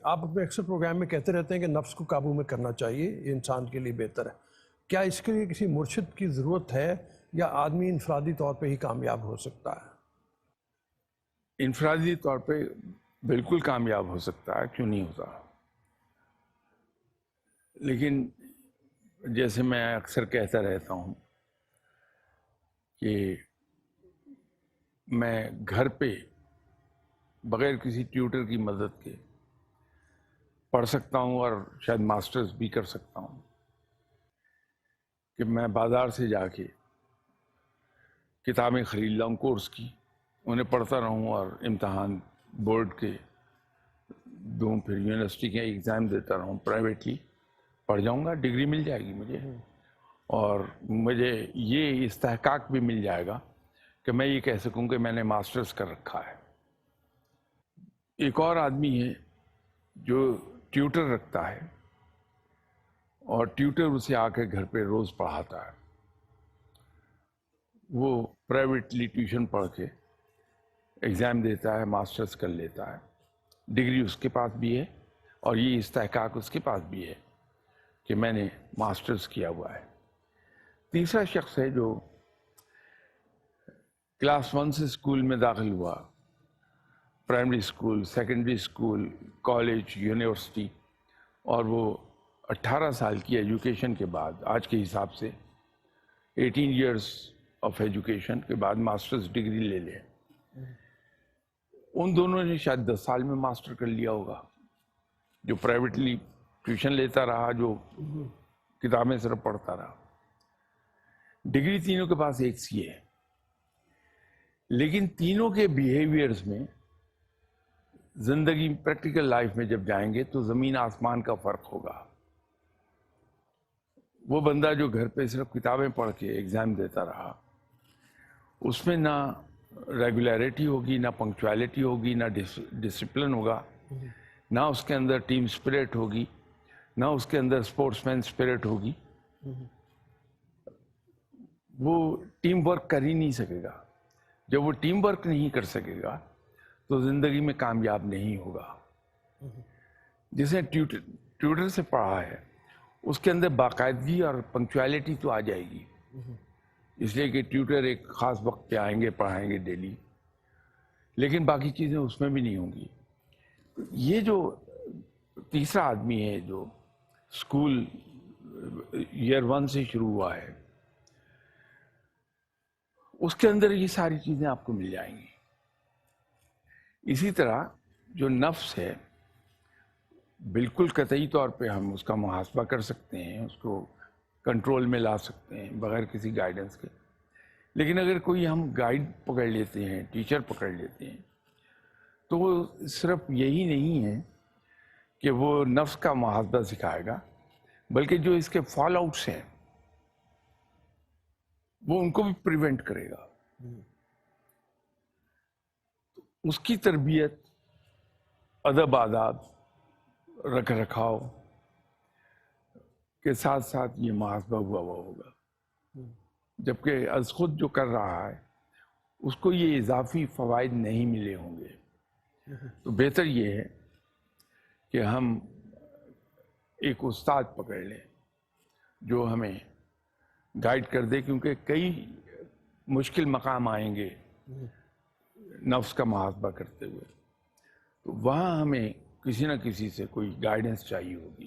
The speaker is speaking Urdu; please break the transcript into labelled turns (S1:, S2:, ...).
S1: آپ اپنے اکثر پروگرام میں کہتے رہتے ہیں کہ نفس کو قابو میں کرنا چاہیے، یہ انسان کے لیے بہتر ہے. کیا اس کے لیے کسی مرشد کی ضرورت ہے یا آدمی انفرادی طور پہ ہی کامیاب ہو سکتا ہے؟
S2: انفرادی طور پہ بالکل کامیاب ہو سکتا ہے، کیوں نہیں ہوتا. لیکن جیسے میں اکثر کہتا رہتا ہوں کہ میں گھر پہ بغیر کسی ٹیوٹر کی مدد کے پڑھ سکتا ہوں اور شاید ماسٹرز بھی کر سکتا ہوں، کہ میں بازار سے جا کے کتابیں خرید لاؤں کورس کی، انہیں پڑھتا رہوں اور امتحان بورڈ کے دوں، پھر یونیورسٹی کے ایگزام دیتا رہوں، پرائیویٹلی پڑھ جاؤں گا، ڈگری مل جائے گی مجھے، اور مجھے یہ استحقاق بھی مل جائے گا کہ میں یہ کہہ سکوں کہ میں نے ماسٹرز کر رکھا ہے. ایک اور آدمی ہے جو ٹیوٹر رکھتا ہے اور ٹیوٹر اسے آ کے گھر پہ روز پڑھاتا ہے. وہ پرائیویٹلی ٹیوشن پڑھ کے ایگزام دیتا ہے، ماسٹرز کر لیتا ہے، ڈگری اس کے پاس بھی ہے اور یہ استحقاق اس کے پاس بھی ہے کہ میں نے ماسٹرز کیا ہوا ہے. تیسرا شخص ہے جو کلاس 1 سے اسکول میں داخل ہوا، primary school, secondary school, college, university, اور وہ 18 سال کی ایجوکیشن کے بعد، آج کے حساب سے 18 ایئرس آف ایجوکیشن کے بعد ماسٹرز ڈگری لے لے. ان دونوں نے شاید 10 سال میں ماسٹر کر لیا ہوگا. جو پرائیویٹلی ٹیوشن لیتا رہا، جو کتابیں صرف پڑھتا رہا. ڈگری تینوں کے پاس ایک سی ہے، لیکن تینوں کے بیہیویئرز میں زندگی پریکٹیکل لائف میں جب جائیں گے تو زمین آسمان کا فرق ہوگا. وہ بندہ جو گھر پہ صرف کتابیں پڑھ کے ایگزام دیتا رہا، اس میں نہ ریگولیرٹی ہوگی، نہ پنکچویلٹی ہوگی، نہ ڈسپلن ہوگا، نہ اس کے اندر ٹیم اسپرٹ ہوگی، نہ اس کے اندر اسپورٹس مین اسپرٹ ہوگی. وہ ٹیم ورک کر ہی نہیں سکے گا. جب وہ ٹیم ورک نہیں کر سکے گا تو زندگی میں کامیاب نہیں ہوگا. جس نے ٹیوٹر سے پڑھا ہے اس کے اندر باقاعدگی اور پنکچویلٹی تو آ جائے گی، اس لیے کہ ٹیوٹر ایک خاص وقت پہ آئیں گے، پڑھائیں گے ڈیلی، لیکن باقی چیزیں اس میں بھی نہیں ہوں گی. یہ جو تیسرا آدمی ہے جو اسکول ایئر 1 سے شروع ہوا ہے، اس کے اندر یہ ساری چیزیں آپ کو مل جائیں گی. اسی طرح جو نفس ہے، بالکل قطعی طور پہ ہم اس کا محاسبہ کر سکتے ہیں، اس کو کنٹرول میں لا سکتے ہیں بغیر کسی گائیڈنس کے. لیکن اگر کوئی ہم گائیڈ پکڑ لیتے ہیں، ٹیچر پکڑ لیتے ہیں، تو وہ صرف یہی نہیں ہے کہ وہ نفس کا محاسبہ سکھائے گا، بلکہ جو اس کے فال آؤٹس ہیں وہ ان کو بھی پریونٹ کرے گا. اس کی تربیت، ادب، آداب، رکھ رکھاؤ کے ساتھ ساتھ یہ محاسبہ ہوا ہوگا. جبکہ از خود جو کر رہا ہے اس کو یہ اضافی فوائد نہیں ملے ہوں گے. تو بہتر یہ ہے کہ ہم ایک استاد پکڑ لیں جو ہمیں گائیڈ کر دے، کیونکہ کئی مشکل مقام آئیں گے نفس کا محاسبہ کرتے ہوئے، تو وہاں ہمیں کسی نہ کسی سے کوئی گائیڈنس چاہیے ہوگی.